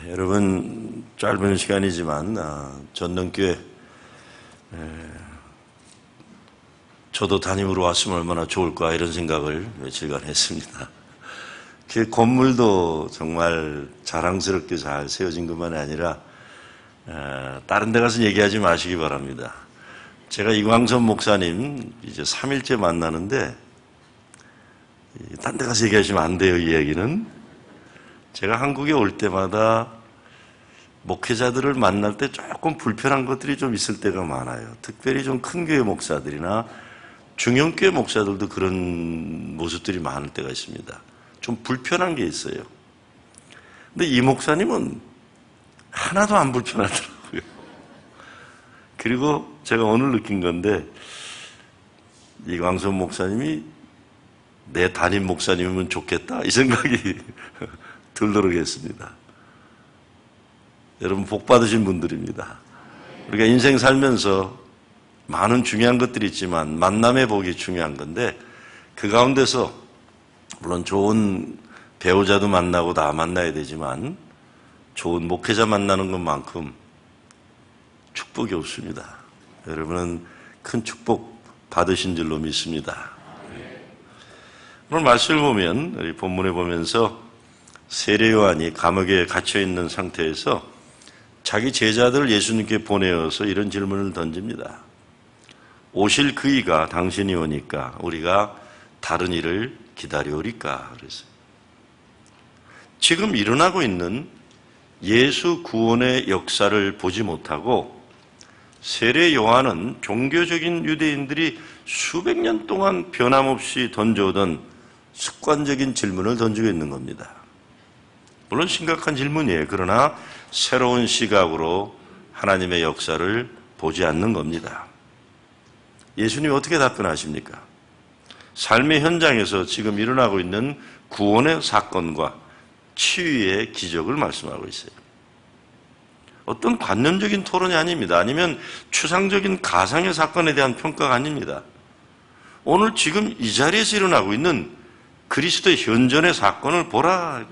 여러분 짧은 시간이지만 전능교회 저도 담임으로 왔으면 얼마나 좋을까 이런 생각을 며칠간 했습니다. 그 건물도 정말 자랑스럽게 잘 세워진 것만이 아니라 다른 데 가서 얘기하지 마시기 바랍니다. 제가 이광선 목사님 이제 3일째 만나는데 딴 데 가서 얘기하시면 안 돼요. 이 얘기는 제가 한국에 올 때마다 목회자들을 만날 때 조금 불편한 것들이 좀 있을 때가 많아요. 특별히 좀 큰 교회 목사들이나 중형교회 목사들도 그런 모습들이 많을 때가 있습니다. 좀 불편한 게 있어요. 근데 이 목사님은 하나도 안 불편하더라고요. 그리고 제가 오늘 느낀 건데 이광선 목사님이 내 담임 목사님이면 좋겠다 이 생각이 들도록 했습니다. 여러분 복 받으신 분들입니다. 우리가 인생 살면서 많은 중요한 것들이 있지만 만남의 복이 중요한 건데 그 가운데서 물론 좋은 배우자도 만나고 다 만나야 되지만 좋은 목회자 만나는 것만큼 축복이 없습니다. 여러분은 큰 축복 받으신 줄로 믿습니다. 오늘 말씀을 보면 우리 본문에 보면서 세례 요한이 감옥에 갇혀 있는 상태에서 자기 제자들을 예수님께 보내어서 이런 질문을 던집니다. 오실 그이가 당신이 오니까 우리가 다른 일을 기다려오리까 그랬어요. 지금 일어나고 있는 예수 구원의 역사를 보지 못하고 세례 요한은 종교적인 유대인들이 수백 년 동안 변함없이 던져오던 습관적인 질문을 던지고 있는 겁니다. 물론 심각한 질문이에요. 그러나 새로운 시각으로 하나님의 역사를 보지 않는 겁니다. 예수님이 어떻게 답변하십니까? 삶의 현장에서 지금 일어나고 있는 구원의 사건과 치유의 기적을 말씀하고 있어요. 어떤 관념적인 토론이 아닙니다. 아니면 추상적인 가상의 사건에 대한 평가가 아닙니다. 오늘 지금 이 자리에서 일어나고 있는 그리스도의 현존의 사건을 보라.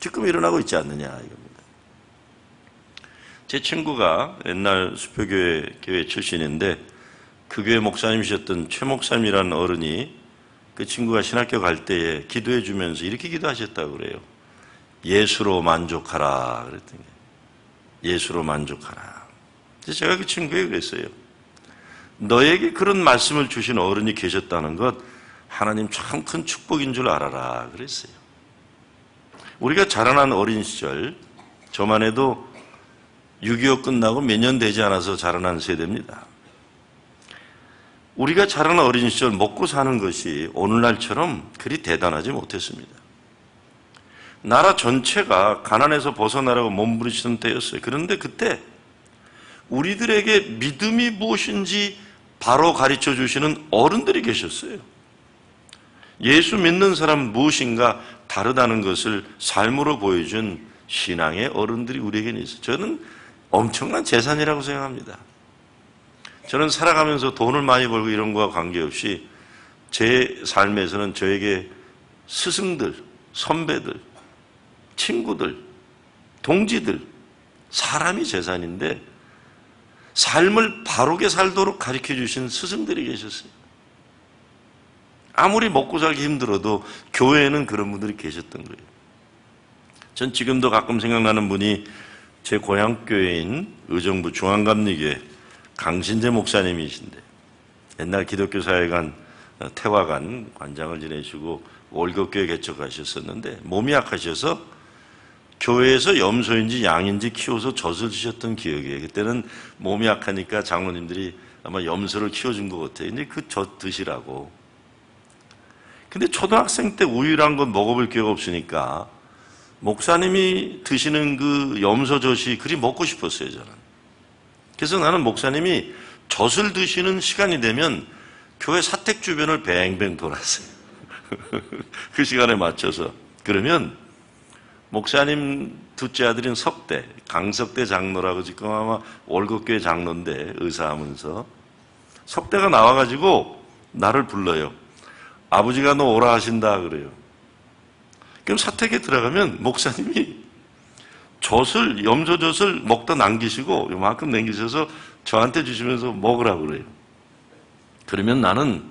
지금 일어나고 있지 않느냐 이겁니다. 제 친구가 옛날 수표교회 출신인데 그 교회 목사님이셨던 최 목사님이라는 어른이 그 친구가 신학교 갈 때에 기도해 주면서 이렇게 기도하셨다고 그래요. 예수로 만족하라 그랬더니 예수로 만족하라. 제가 그 친구에게 그랬어요. 너에게 그런 말씀을 주신 어른이 계셨다는 것 하나님 참 큰 축복인 줄 알아라 그랬어요. 우리가 자라난 어린 시절 저만 해도 6.25 끝나고 몇 년 되지 않아서 자라난 세대입니다. 우리가 자라난 어린 시절 먹고 사는 것이 오늘날처럼 그리 대단하지 못했습니다. 나라 전체가 가난에서 벗어나려고 몸부림치던 때였어요. 그런데 그때 우리들에게 믿음이 무엇인지 바로 가르쳐 주시는 어른들이 계셨어요. 예수 믿는 사람은 무엇인가 다르다는 것을 삶으로 보여준 신앙의 어른들이 우리에게는 있어요. 저는 엄청난 재산이라고 생각합니다. 저는 살아가면서 돈을 많이 벌고 이런 거와 관계없이 제 삶에서는 저에게 스승들, 선배들, 친구들, 동지들, 사람이 재산인데 삶을 바르게 살도록 가르쳐 주신 스승들이 계셨어요. 아무리 먹고 살기 힘들어도 교회에는 그런 분들이 계셨던 거예요. 전 지금도 가끔 생각나는 분이 제 고향교회인 의정부 중앙감리교회 강신재 목사님이신데 옛날 기독교 사회관 태화관 관장을 지내시고 월급교회 개척하셨었는데 몸이 약하셔서 교회에서 염소인지 양인지 키워서 젖을 주셨던 기억이에요. 그때는 몸이 약하니까 장로님들이 아마 염소를 키워준 것 같아요. 근데 그 젖 드시라고. 근데 초등학생 때 우유란 건 먹어볼 기회가 없으니까 목사님이 드시는 그 염소젖이 그리 먹고 싶었어요, 저는. 그래서 나는 목사님이 젖을 드시는 시간이 되면 교회 사택 주변을 뱅뱅 돌았어요. 그 시간에 맞춰서. 그러면 목사님 둘째 아들인 석대, 강석대 장로라고 지금 아마 월급교회 장로인데 의사하면서 석대가 나와가지고 나를 불러요. 아버지가 너 오라 하신다 그래요. 그럼 사택에 들어가면 목사님이 염소젖을 먹다 남기시고 요만큼 남기셔서 저한테 주시면서 먹으라고 그래요. 그러면 나는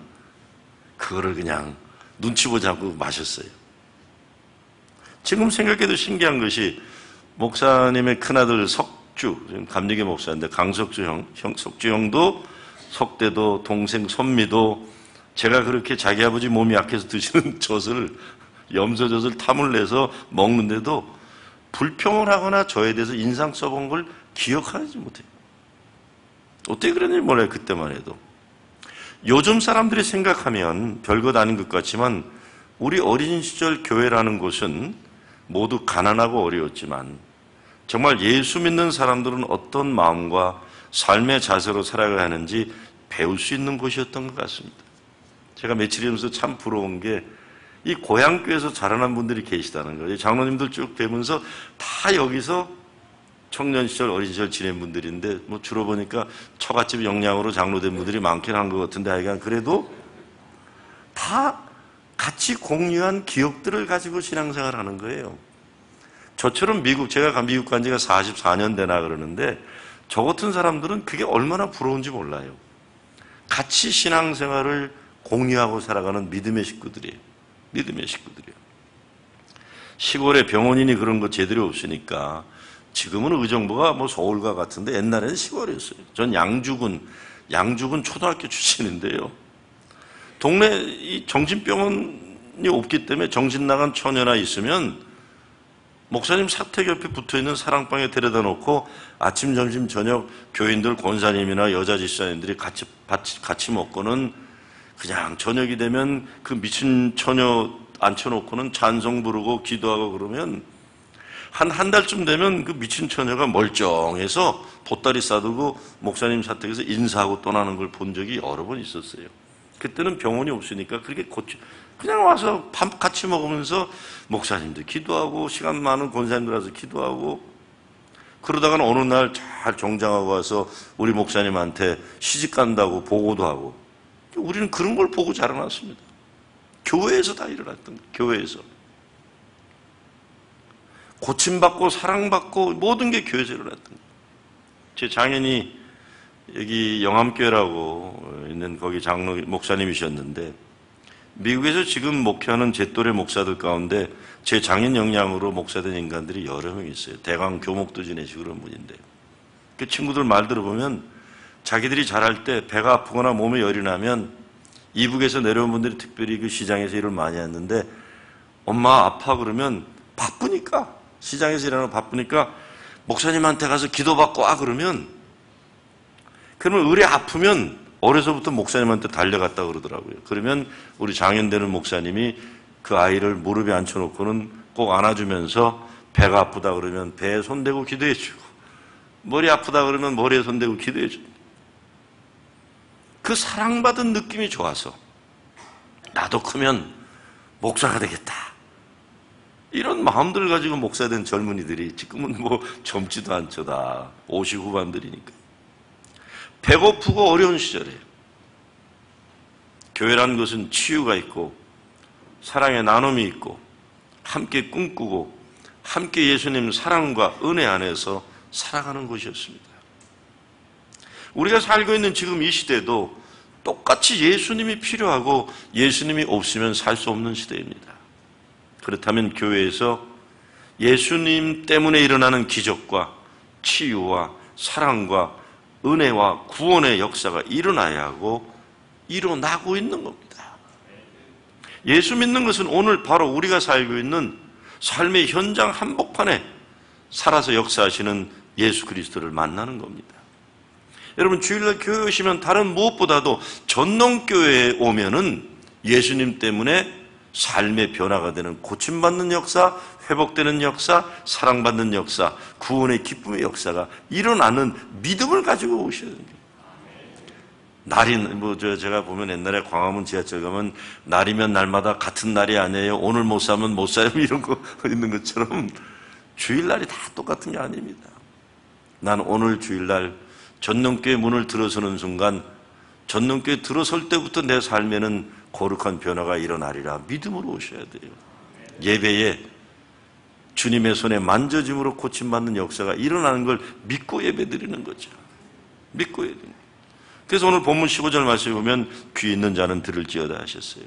그거를 그냥 눈치 보지 않고 마셨어요. 지금 생각해도 신기한 것이 목사님의 큰아들 석주, 감리교 목사인데 강석주 형, 석주 형도 석대도 동생 선미도 제가 그렇게 자기 아버지 몸이 약해서 드시는 염소젖을 탐을 내서 먹는데도 불평을 하거나 저에 대해서 인상 써본 걸 기억하지 못해요. 어떻게 그랬는지 몰라요, 그때만 해도. 요즘 사람들이 생각하면 별것 아닌 것 같지만 우리 어린 시절 교회라는 곳은 모두 가난하고 어려웠지만 정말 예수 믿는 사람들은 어떤 마음과 삶의 자세로 살아가야 하는지 배울 수 있는 곳이었던 것 같습니다. 제가 며칠이면서 참 부러운 게 이 고향교회에서 자라난 분들이 계시다는 거예요. 장로님들 쭉 뵈면서 다 여기서 청년 시절, 어린 시절 지낸 분들인데 뭐 주로 보니까 처갓집 영향으로 장로된 분들이 많긴 한 것 같은데 하여간 그래도 다 같이 공유한 기억들을 가지고 신앙생활을 하는 거예요. 저처럼 제가 미국 간 지가 44년 되나 그러는데 저 같은 사람들은 그게 얼마나 부러운지 몰라요. 같이 신앙생활을 공유하고 살아가는 믿음의 식구들이에요. 믿음의 식구들이에요. 시골에 병원이니 그런 거 제대로 없으니까 지금은 의정부가 뭐 서울과 같은데 옛날에는 시골이었어요. 전 양주군 초등학교 출신인데요. 동네 이 정신병원이 없기 때문에 정신 나간 처녀나 있으면 목사님 사택 옆에 붙어있는 사랑방에 데려다 놓고 아침, 점심, 저녁 교인들, 권사님이나 여자 집사님들이 같이 먹고는 그냥 저녁이 되면 그 미친 처녀 앉혀놓고는 찬송 부르고 기도하고 그러면 한 달쯤 되면 그 미친 처녀가 멀쩡해서 보따리 싸들고 목사님 사택에서 인사하고 떠나는 걸 본 적이 여러 번 있었어요. 그때는 병원이 없으니까 그렇게 그냥 와서 밥 같이 먹으면서 목사님들 기도하고 시간 많은 권사님들 와서 기도하고 그러다가는 어느 날 잘 정장하고 와서 우리 목사님한테 시집 간다고 보고도 하고 우리는 그런 걸 보고 자라났습니다. 교회에서 다 일어났던 거예요. 교회에서. 고침받고 사랑받고 모든 게 교회에서 일어났던 거예요. 제 장인이 여기 영암교회라고 있는 거기 장로 목사님이셨는데 미국에서 지금 목회하는 제 또래 목사들 가운데 제 장인 영향으로 목사된 인간들이 여러 명 있어요. 대강 교목도 지내시고 그런 분인데 그 친구들 말 들어보면 자기들이 자랄 때 배가 아프거나 몸에 열이 나면 이북에서 내려온 분들이 특별히 그 시장에서 일을 많이 했는데 엄마 아파 그러면 바쁘니까 시장에서 일하는 바쁘니까 목사님한테 가서 기도받고 와 그러면 의뢰 아프면 어려서부터 목사님한테 달려갔다 그러더라고요. 그러면 우리 장현되는 목사님이 그 아이를 무릎에 앉혀놓고는 꼭 안아주면서 배가 아프다 그러면 배에 손대고 기도해주고 머리 아프다 그러면 머리에 손대고 기도해주고 그 사랑받은 느낌이 좋아서 나도 크면 목사가 되겠다. 이런 마음들을 가지고 목사 된 젊은이들이 지금은 뭐 젊지도 않죠. 다 50 후반들이니까. 배고프고 어려운 시절에 교회라는 것은 치유가 있고 사랑의 나눔이 있고 함께 꿈꾸고 함께 예수님 사랑과 은혜 안에서 살아가는 곳이었습니다. 우리가 살고 있는 지금 이 시대도 똑같이 예수님이 필요하고 예수님이 없으면 살 수 없는 시대입니다. 그렇다면 교회에서 예수님 때문에 일어나는 기적과 치유와 사랑과 은혜와 구원의 역사가 일어나야 하고 일어나고 있는 겁니다. 예수 믿는 것은 오늘 바로 우리가 살고 있는 삶의 현장 한복판에 살아서 역사하시는 예수 그리스도를 만나는 겁니다. 여러분 주일날 교회 오시면 다른 무엇보다도 전농교회에 오면은 예수님 때문에 삶의 변화가 되는 고침받는 역사, 회복되는 역사, 사랑받는 역사, 구원의 기쁨의 역사가 일어나는 믿음을 가지고 오셔야 됩니다. 제가 보면 옛날에 광화문 지하철 가면 날이면 날마다 같은 날이 아니에요. 오늘 못 사면 못 사요. 이런 거 있는 것처럼 주일날이 다 똑같은 게 아닙니다. 난 오늘 주일날 전능교회 문을 들어서는 순간 전능교회 들어설 때부터 내 삶에는 거룩한 변화가 일어나리라 믿음으로 오셔야 돼요. 예배에 주님의 손에 만져짐으로 고침받는 역사가 일어나는 걸 믿고 예배드리는 거죠. 믿고 예배드리는 거예요. 그래서 오늘 본문 15절 말씀에 보면 귀 있는 자는 들을지어다 하셨어요.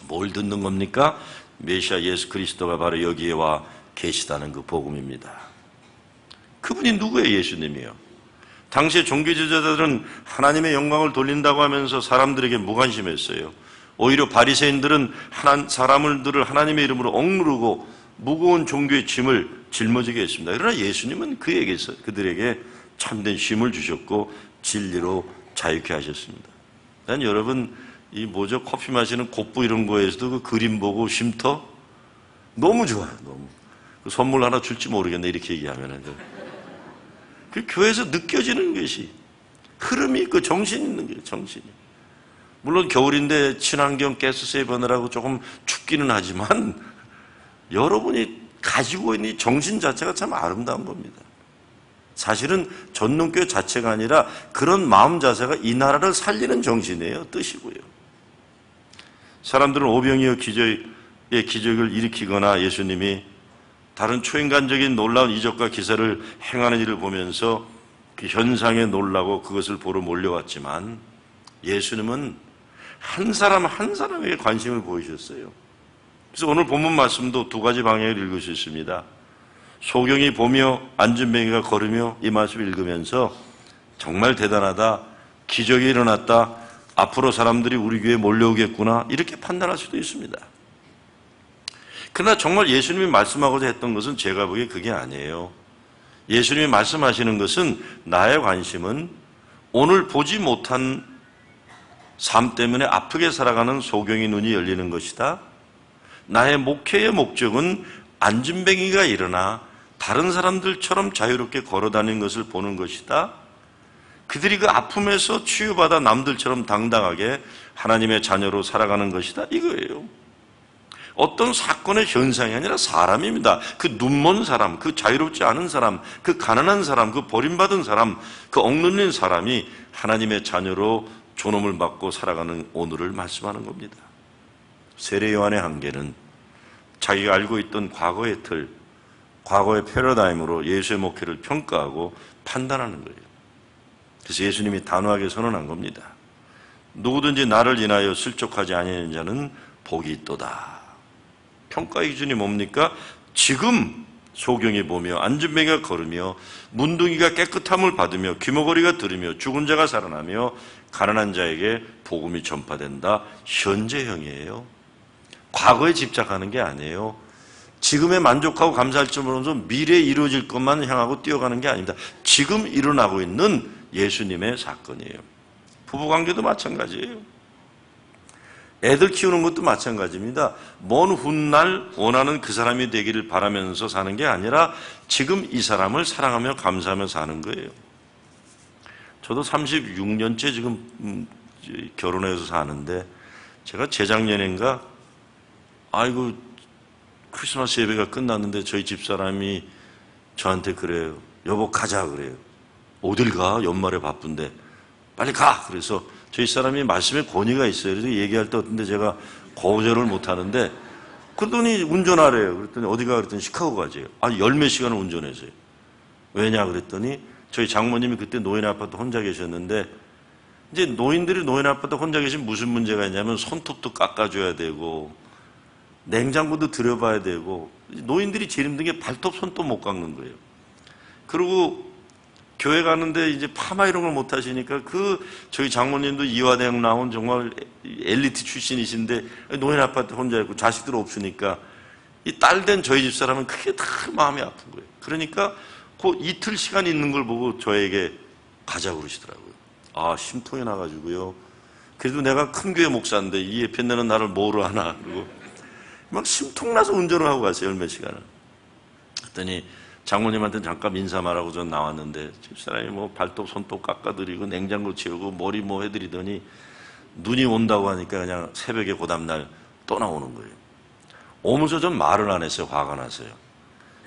뭘 듣는 겁니까? 메시아 예수 그리스도가 바로 여기에 와 계시다는 그 복음입니다. 그분이 누구예요? 예수님이요. 당시의 종교 지도자들은 하나님의 영광을 돌린다고 하면서 사람들에게 무관심했어요. 오히려 바리새인들은 사람들을 하나님의 이름으로 억누르고 무거운 종교의 짐을 짊어지게 했습니다. 그러나 예수님은 그들에게 참된 쉼을 주셨고 진리로 자유케 하셨습니다. 난 여러분 커피 마시는 곱부 이런 거에서도 그 그림 보고 쉼터 너무 좋아요. 너무 선물 하나 줄지 모르겠네 이렇게 얘기하면은 그 교회에서 느껴지는 것이 흐름이 있고 정신이 있는 거예요. 정신이. 물론 겨울인데 친환경 가스 세이버느라고 조금 춥기는 하지만 여러분이 가지고 있는 이 정신 자체가 참 아름다운 겁니다. 사실은 전능교회 자체가 아니라 그런 마음 자세가 이 나라를 살리는 정신이에요. 뜻이고요. 사람들은 오병이어 기적을 일으키거나 예수님이 다른 초인간적인 놀라운 이적과 기사를 행하는 일을 보면서 그 현상에 놀라고 그것을 보러 몰려왔지만 예수님은 한 사람 한 사람에게 관심을 보이셨어요. 그래서 오늘 본문 말씀도 두 가지 방향을 읽을 수 있습니다. 소경이 보며 안진뱅이가 걸으며 이 말씀을 읽으면서 정말 대단하다, 기적이 일어났다, 앞으로 사람들이 우리 교회에 몰려오겠구나 이렇게 판단할 수도 있습니다. 그러나 정말 예수님이 말씀하고자 했던 것은 제가 보기에 그게 아니에요. 예수님이 말씀하시는 것은 나의 관심은 오늘 보지 못한 삶 때문에 아프게 살아가는 소경의 눈이 열리는 것이다. 나의 목회의 목적은 안진뱅이가 일어나 다른 사람들처럼 자유롭게 걸어다니는 것을 보는 것이다. 그들이 그 아픔에서 치유받아 남들처럼 당당하게 하나님의 자녀로 살아가는 것이다. 이거예요. 어떤 사건의 현상이 아니라 사람입니다. 그 눈먼 사람, 그 자유롭지 않은 사람, 그 가난한 사람, 그 버림받은 사람, 그 억눌린 사람이 하나님의 자녀로 존엄을 받고 살아가는 오늘을 말씀하는 겁니다. 세례 요한의 한계는 자기가 알고 있던 과거의 틀, 과거의 패러다임으로 예수의 목회를 평가하고 판단하는 거예요. 그래서 예수님이 단호하게 선언한 겁니다. 누구든지 나를 인하여 실족하지 아니하는 자는 복이 있도다. 평가의 기준이 뭡니까? 지금 소경이 보며 안진뱅이가 걸으며 문둥이가 깨끗함을 받으며 귀머거리가 들으며 죽은 자가 살아나며 가난한 자에게 복음이 전파된다. 현재형이에요. 과거에 집착하는 게 아니에요. 지금에 만족하고 감사할 점으로서 미래에 이루어질 것만 향하고 뛰어가는 게 아닙니다. 지금 일어나고 있는 예수님의 사건이에요. 부부관계도 마찬가지예요. 애들 키우는 것도 마찬가지입니다. 먼 훗날 원하는 그 사람이 되기를 바라면서 사는 게 아니라 지금 이 사람을 사랑하며 감사하며 사는 거예요. 저도 36년째 지금 결혼해서 사는데 제가 재작년인가 크리스마스 예배가 끝났는데 저희 집사람이 저한테 그래요. 여보 가자 그래요. 어딜 가? 연말에 바쁜데. 빨리 가! 그래서 저희 사람이 말씀에 권위가 있어요. 그래서 얘기할 때 어떤데 제가 거절을 못 하는데 그러더니 운전하래요. 그랬더니 어디가? 그랬더니 시카고 가재요. 열몇 시간을 운전했어요. 왜냐? 그랬더니 저희 장모님이 그때 노인 아파트 혼자 계셨는데 이제 노인들이 노인 아파트 혼자 계시면 무슨 문제가 있냐면 손톱도 깎아줘야 되고 냉장고도 들여봐야 되고 노인들이 제일 힘든 게 발톱 손톱 못 깎는 거예요. 그리고 교회 가는데 이제 파마 이런 걸 못 하시니까 저희 장모님도 이화대학 나온 정말 엘리트 출신이신데 노인 아파트 혼자 있고 자식들 없으니까 이 딸 된 저희 집사람은 그게 다 마음이 아픈 거예요. 그러니까 그 이틀 시간 있는 걸 보고 저에게 가자고 그러시더라고요. 심통이 나가지고요. 그래도 내가 큰 교회 목사인데 이 예편내는 나를 뭐로 하나. 그리고 막 심통나서 운전을 하고 갔어요. 열몇 시간을. 그랬더니 장모님한테는 잠깐 인사말하고 전 나왔는데 집사람이 뭐 발톱 손톱 깎아드리고 냉장고 채우고 머리 뭐 해드리더니 눈이 온다고 하니까 그냥 새벽에 그 다음날 또 나오는 거예요. 오면서 전 말을 안 했어요. 화가 났어요.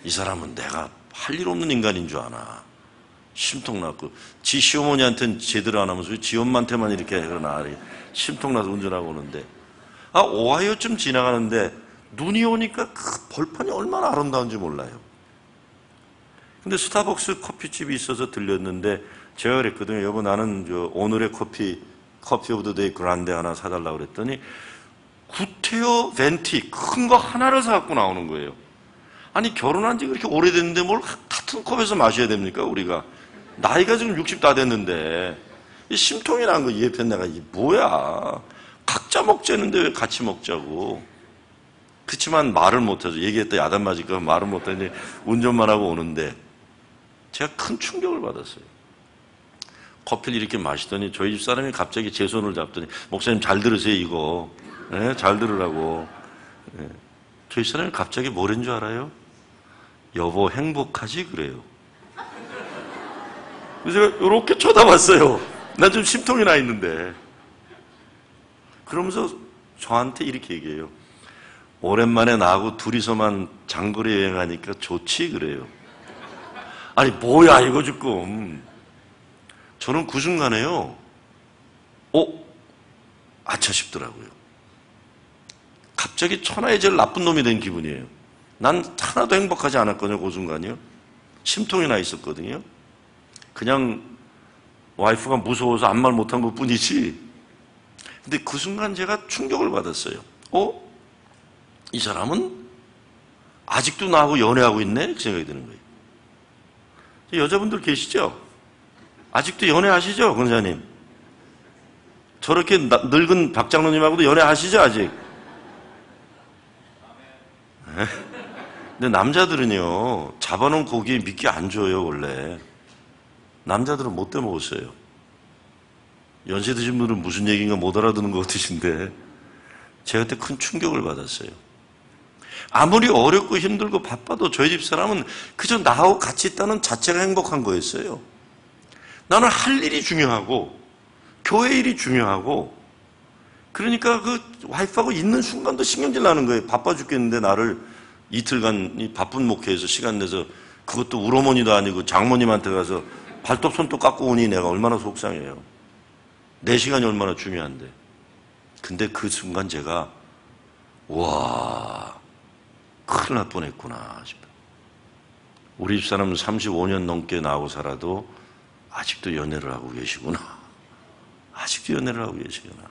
이 사람은 내가 할 일 없는 인간인 줄 아나. 심통났고 지 시어머니한테는 제대로 안 하면서 지 엄마한테만 이렇게 그러나 심통나서 운전하고 오는데 오하이오쯤 지나가는데 눈이 오니까 그 벌판이 얼마나 아름다운지 몰라요. 근데 스타벅스 커피집이 있어서 들렸는데 제가 그랬거든요. 여보, 나는 오늘의 커피 오브 더 데이 그란데 하나 사달라고 그랬더니 구테어 벤티 큰 거 하나를 사갖고 나오는 거예요. 아니, 결혼한 지 그렇게 오래됐는데 뭘 같은 컵에서 마셔야 됩니까, 우리가? 나이가 지금 60 다 됐는데. 심통이 난 거 이 옆에 내가, 이게 뭐야. 각자 먹자는데 왜 같이 먹자고. 그치만 말을 못해서 얘기했다 야단 맞을까 말을 못하니 운전만 하고 오는데 제가 큰 충격을 받았어요. 커피를 이렇게 마시더니 저희 집 사람이 갑자기 제 손을 잡더니 목사님 잘 들으세요 이거. 네, 잘 들으라고. 네. 저희 사람이 갑자기 뭐랬는 줄 알아요? 여보 행복하지? 그래요. 그래서 제가 이렇게 쳐다봤어요. 난 좀 심통이 나 있는데. 그러면서 저한테 이렇게 얘기해요. 오랜만에 나하고 둘이서만 장거리 여행하니까 좋지? 그래요. 아니 뭐야 이거 지금. 저는 그 순간에요. 아차 싶더라고요. 갑자기 천하의 제일 나쁜 놈이 된 기분이에요. 난 하나도 행복하지 않았거든요. 그 순간이요. 심통이 나 있었거든요. 그냥 와이프가 무서워서 아무 말 못한 것 뿐이지. 근데 그 순간 제가 충격을 받았어요. 이 사람은 아직도 나하고 연애하고 있네? 그 생각이 드는 거예요. 여자분들 계시죠? 아직도 연애하시죠? 권사님? 저렇게 늙은 박장로님하고도 연애하시죠? 아직? 근데 남자들은요, 잡아놓은 고기에 미끼 안 줘요, 원래. 남자들은 못 떼먹었어요. 연세 드신 분들은 무슨 얘기인가 못 알아듣는 것 같으신데, 제가 그때 큰 충격을 받았어요. 아무리 어렵고 힘들고 바빠도 저희 집 사람은 그저 나하고 같이 있다는 자체가 행복한 거였어요. 나는 할 일이 중요하고, 교회 일이 중요하고, 그러니까 그 와이프하고 있는 순간도 신경질 나는 거예요. 바빠 죽겠는데 나를 이틀간 이 바쁜 목회에서 시간 내서 그것도 우러머니도 아니고 장모님한테 가서 발톱 손톱 깎고 오니 내가 얼마나 속상해요. 내 시간이 얼마나 중요한데. 근데 그 순간 제가 와, 큰일 날 뻔했구나 싶어요. 우리 집사람은 35년 넘게 나하고 살아도 아직도 연애를 하고 계시구나. 아직도 연애를 하고 계시구나.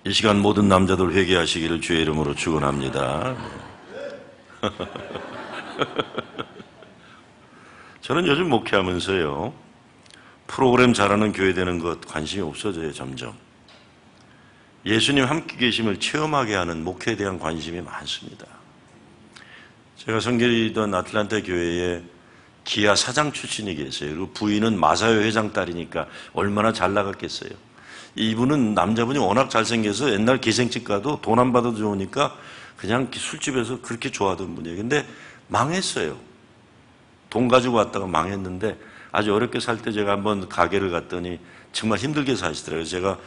이 시간 모든 남자들 회개하시기를 주의 이름으로 축원합니다. 저는 요즘 목회하면서요, 프로그램 잘하는 교회 되는 것 관심이 없어져요. 점점. 예수님 함께 계심을 체험하게 하는 목회에 대한 관심이 많습니다. 제가 섬기던 아틀란타 교회에 기아 사장 출신이 계세요. 그리고 부인은 마사요 회장 딸이니까 얼마나 잘 나갔겠어요. 이분은 남자분이 워낙 잘생겨서 옛날 기생집 가도 돈 안 받아도 좋으니까 그냥 술집에서 그렇게 좋아하던 분이에요. 근데 망했어요. 돈 가지고 왔다가 망했는데 아주 어렵게 살 때 제가 한번 가게를 갔더니 정말 힘들게 사시더라고요. 제가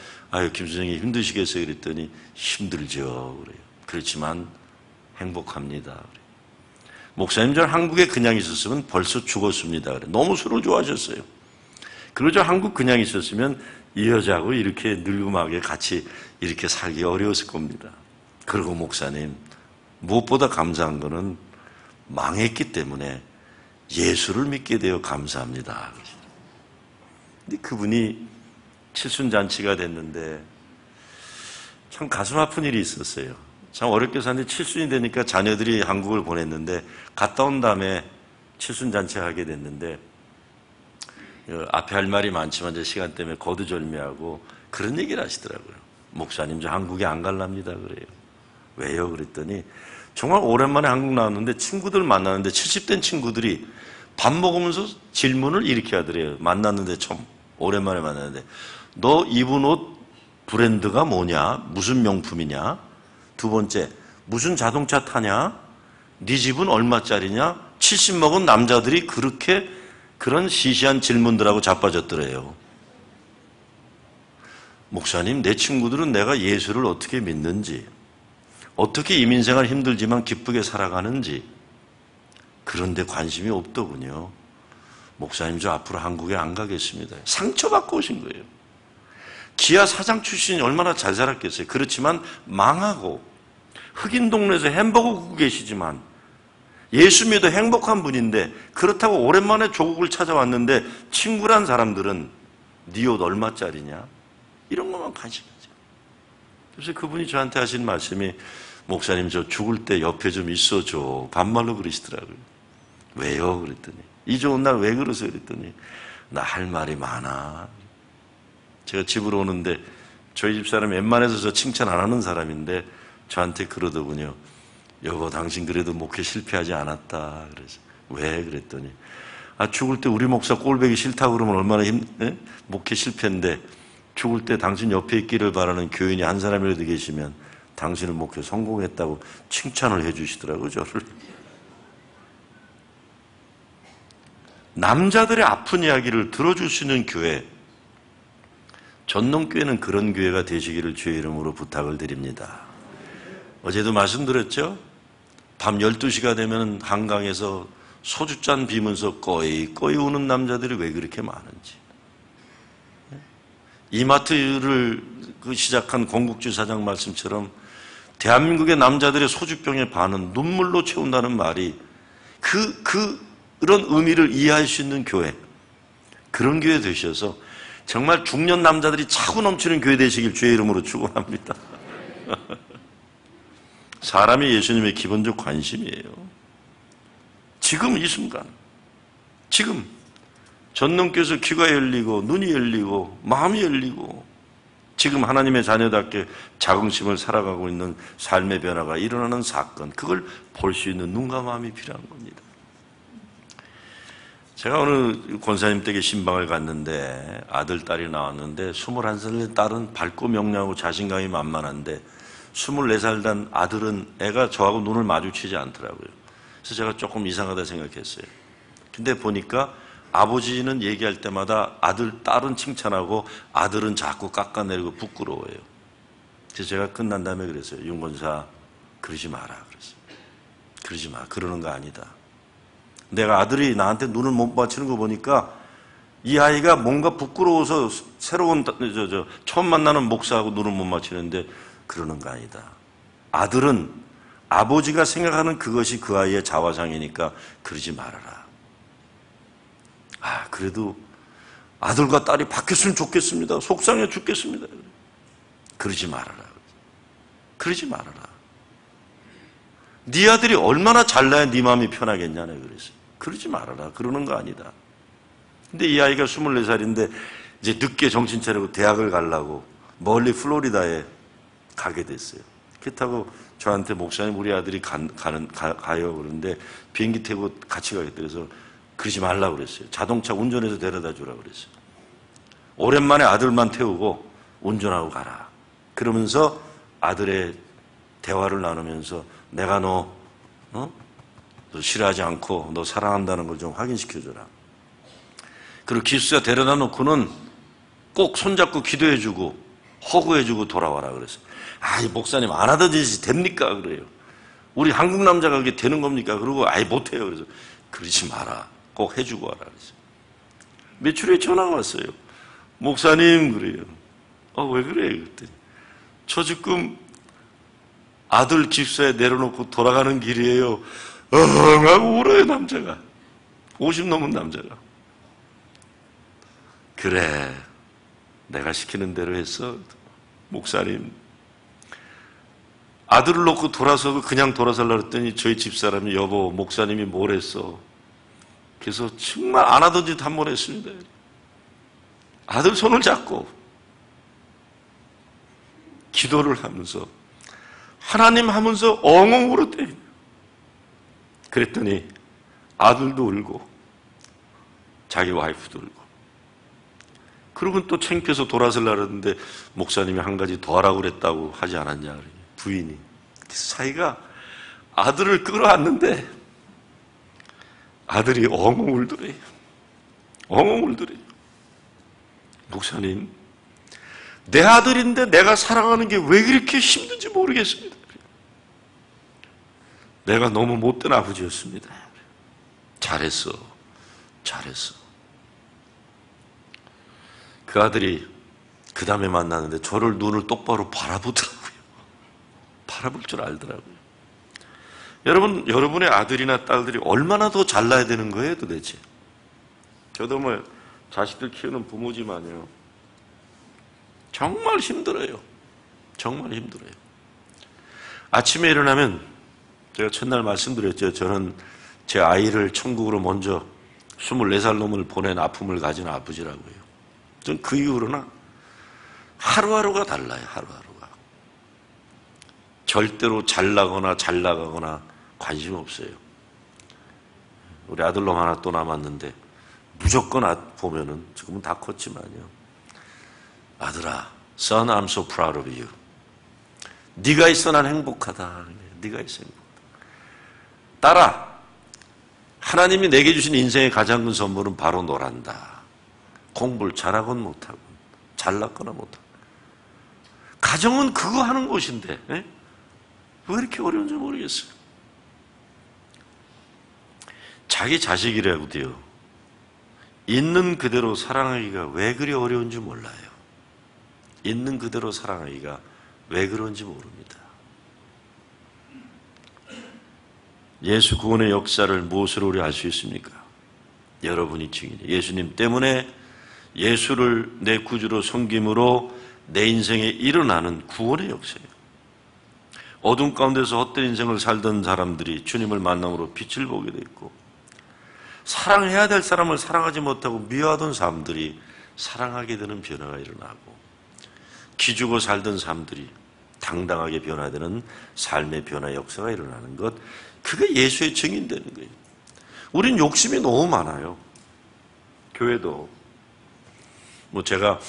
김 선생님 힘드시겠어요? 그랬더니 힘들죠. 그래요. 그렇지만 행복합니다. 그래요. 목사님, 저 한국에 그냥 있었으면 벌써 죽었습니다. 그래요. 너무 술을 좋아하셨어요. 그리고 저 한국 그냥 있었으면 이 여자하고 이렇게 늙음하게 같이 이렇게 살기 어려웠을 겁니다. 그리고 목사님, 무엇보다 감사한 거는 망했기 때문에 예수를 믿게 되어 감사합니다. 근데 그분이 칠순잔치가 됐는데 참 가슴 아픈 일이 있었어요. 참 어렵게 사는데 칠순이 되니까 자녀들이 한국을 보냈는데 갔다 온 다음에 칠순잔치 하게 됐는데 앞에 할 말이 많지만 제 시간 때문에 거두절미하고 그런 얘기를 하시더라고요. 목사님, 저 한국에 안 갈랍니다. 그래요. 왜요? 그랬더니 정말 오랜만에 한국 나왔는데 친구들 만나는데 70된 친구들이 밥 먹으면서 질문을 이렇게 하더래요. 만났는데 처음 오랜만에 만났는데 너 입은 옷 브랜드가 뭐냐? 무슨 명품이냐? 두 번째, 무슨 자동차 타냐? 네 집은 얼마짜리냐? 70 먹은 남자들이 그렇게 그런 시시한 질문들하고 자빠졌더래요. 목사님, 내 친구들은 내가 예수를 어떻게 믿는지, 어떻게 이민생활 힘들지만 기쁘게 살아가는지 그런데 관심이 없더군요. 목사님, 저 앞으로 한국에 안 가겠습니다. 상처받고 오신 거예요. 기아 사장 출신이 얼마나 잘 살았겠어요. 그렇지만 망하고 흑인 동네에서 햄버거 굽고 계시지만 예수 믿어 행복한 분인데 그렇다고 오랜만에 조국을 찾아왔는데 친구란 사람들은 네 옷 얼마짜리냐? 이런 것만 관심하죠. 그래서 그분이 저한테 하신 말씀이 목사님 저 죽을 때 옆에 좀 있어줘. 반말로 그러시더라고요. 왜요? 그랬더니 이 좋은 날 왜 그러세요? 그랬더니 나 할 말이 많아. 제가 집으로 오는데 저희 집사람이 웬만해서 저 칭찬 안 하는 사람인데 저한테 그러더군요. 여보 당신 그래도 목회 실패하지 않았다. 그래서 왜? 그랬더니 죽을 때 우리 목사 꼴보기 싫다고 그러면 얼마나 목회 실패인데 죽을 때 당신 옆에 있기를 바라는 교인이 한 사람이라도 계시면 당신은 목회 성공했다고 칭찬을 해 주시더라고요. 저를. 남자들의 아픈 이야기를 들어줄 수 있는 교회, 전농교회는 그런 교회가 되시기를 주의 이름으로 부탁을 드립니다. 어제도 말씀드렸죠? 밤 12시가 되면 한강에서 소주잔 비면서 꺼이 우는 남자들이 왜 그렇게 많은지. 이마트를 시작한 공국주 사장 말씀처럼 대한민국의 남자들의 소주병의 반은 눈물로 채운다는 말이 그런 의미를 이해할 수 있는 교회, 그런 교회 되셔서 정말 중년 남자들이 차고 넘치는 교회 되시길 주의 이름으로 축원합니다. 사람이 예수님의 기본적 관심이에요. 지금 이 순간, 지금 전능께서 귀가 열리고 눈이 열리고 마음이 열리고 지금 하나님의 자녀답게 자긍심을 살아가고 있는 삶의 변화가 일어나는 사건, 그걸 볼 수 있는 눈과 마음이 필요한 겁니다. 제가 어느 권사님 댁에 신방을 갔는데 아들, 딸이 나왔는데 21살의 딸은 밝고 명랑하고 자신감이 만만한데 24살 된 아들은 애가 저하고 눈을 마주치지 않더라고요. 그래서 제가 조금 이상하다 생각했어요. 근데 보니까 아버지는 얘기할 때마다 아들, 딸은 칭찬하고 아들은 자꾸 깎아내리고 부끄러워해요. 그래서 제가 끝난 다음에 그랬어요. 윤 권사, 그러지 마라. 그랬어요. 그러지 마. 그러는 거 아니다. 내가 아들이 나한테 눈을 못 맞추는 거 보니까 이 아이가 뭔가 부끄러워서 새로운 처음 만나는 목사하고 눈을 못 맞추는데 그러는 거 아니다. 아들은 아버지가 생각하는 그것이 그 아이의 자화상이니까 그러지 말아라. 그래도 아들과 딸이 바뀌었으면 좋겠습니다. 속상해 죽겠습니다. 그러지 말아라. 그러지 말아라. 네 아들이 얼마나 잘나야 네 마음이 편하겠냐, 내가 그랬어요. 그러지 말아라. 그러는 거 아니다. 근데 이 아이가 24살인데 이제 늦게 정신 차리고 대학을 가려고 멀리 플로리다에 가게 됐어요. 그렇다고 저한테 목사님 우리 아들이 가요. 그런데 비행기 타고 같이 가겠다. 그래서 그러지 말라고 그랬어요. 자동차 운전해서 데려다 주라고 그랬어요. 오랜만에 아들만 태우고 운전하고 가라. 그러면서 아들의 대화를 나누면서 내가 너 싫어하지 않고 너 사랑한다는 걸 좀 확인시켜줘라. 그리고 기숙사 데려다 놓고는 꼭 손잡고 기도해주고 허구해주고 돌아와라 그랬어요. 이 목사님 안 하던 짓이 됩니까? 그래요. 우리 한국 남자가 그게 되는 겁니까? 그러고 못해요. 그래서 그러지 마라. 꼭 해주고 와라 그랬어요. 며칠 후에 전화가 왔어요. 목사님 그래요. 왜 그래요? 그랬더니 저 지금 아들 기숙사에 내려놓고 돌아가는 길이에요. 하고 울어요, 남자가. 50 넘은 남자가. 그래, 내가 시키는 대로 했어. 목사님, 아들을 놓고 돌아서고 그냥 돌아서려고 했더니 저희 집사람이 여보, 목사님이 뭘 했어. 그래서 정말 안 하던 짓 한 번 했습니다. 아들 손을 잡고 기도를 하면서 하나님 하면서 엉엉 울었대요. 그랬더니 아들도 울고 자기 와이프도 울고 그러고 또 창피해서 돌아서려고 했는데 목사님이 한 가지 더 하라고 그랬다고 하지 않았냐 부인이. 그래서 자기가 아들을 끌어안는데 아들이 엉엉 울더래요. 엉엉 울더래요. 목사님, 내 아들인데 내가 사랑하는 게 왜 그렇게 힘든지 모르겠습니다. 내가 너무 못된 아버지였습니다. 잘했어. 잘했어. 그 아들이 그 다음에 만났는데 저를 눈을 똑바로 바라보더라고요. 바라볼 줄 알더라고요. 여러분의 아들이나 딸들이 얼마나 더 잘나야 되는 거예요, 도대체? 저도 뭐 자식들 키우는 부모지만요. 정말 힘들어요. 정말 힘들어요. 아침에 일어나면 제가 첫날 말씀드렸죠. 저는 제 아이를 천국으로 먼저 24살 놈을 보낸 아픔을 가진 아버지라고요. 전 그 이후로는 하루하루가 달라요. 하루하루가. 절대로 잘나거나 잘나가거나 관심 없어요. 우리 아들놈 하나 또 남았는데 무조건 보면은 지금은 다 컸지만요. 아들아, son, I'm so proud of you. 네가 있어 난 행복하다. 네가 있어 행복하다. 딸아, 하나님이 내게 주신 인생의 가장 큰 선물은 바로 너란다. 공부를 잘하건 못하건 잘났거나 못하건 가정은 그거 하는 곳인데 왜 이렇게 어려운지 모르겠어요. 자기 자식이라고도요. 있는 그대로 사랑하기가 왜 그리 어려운지 몰라요. 있는 그대로 사랑하기가 왜 그런지 모릅니다. 예수 구원의 역사를 무엇으로 우리 알 수 있습니까? 여러분이 증인이에요. 예수님 때문에 예수를 내 구주로 섬김으로 내 인생에 일어나는 구원의 역사예요. 어둠 가운데서 헛된 인생을 살던 사람들이 주님을 만남으로 빛을 보게 됐고, 사랑해야 될 사람을 사랑하지 못하고 미워하던 사람들이 사랑하게 되는 변화가 일어나고, 기죽어 살던 사람들이 당당하게 변화되는 삶의 변화 역사가 일어나는 것, 그게 예수의 증인되는 거예요. 우린 욕심이 너무 많아요. 교회도 제가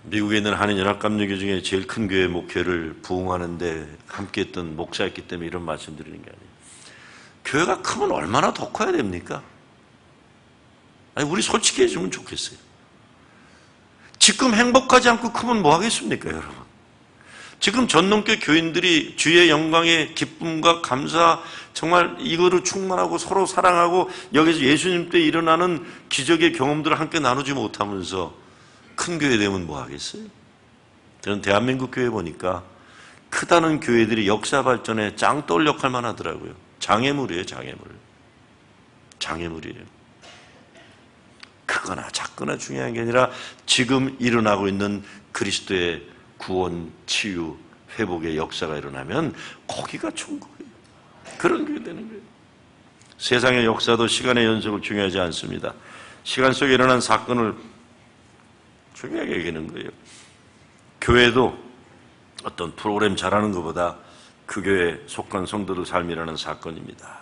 미국에 있는 한인연합감리교 중에 제일 큰 교회 목회를 부흥하는데 함께했던 목사였기 때문에 이런 말씀 드리는 게 아니에요. 교회가 크면 얼마나 더 커야 됩니까? 아니, 우리 솔직히 해주면 좋겠어요. 지금 행복하지 않고 크면 뭐 하겠습니까, 여러분? 지금 전농교 교인들이 주의 영광의 기쁨과 감사, 정말 이거로 충만하고 서로 사랑하고 여기서 예수님 때 일어나는 기적의 경험들을 함께 나누지 못하면서 큰 교회 되면 뭐 하겠어요? 저는 대한민국 교회 보니까 크다는 교회들이 역사 발전에 짱돌 역할만 하더라고요. 장애물이에요, 장애물. 장애물이에요. 크거나 작거나 중요한 게 아니라 지금 일어나고 있는 그리스도의 구원, 치유, 회복의 역사가 일어나면 거기가 천국이에요. 그런 교회 되는 거예요. 세상의 역사도 시간의 연속을 중요하지 않습니다. 시간 속에 일어난 사건을 중요하게 여기는 거예요. 교회도 어떤 프로그램 잘하는 것보다 그 교회에 속한 성도들 삶이라는 사건입니다.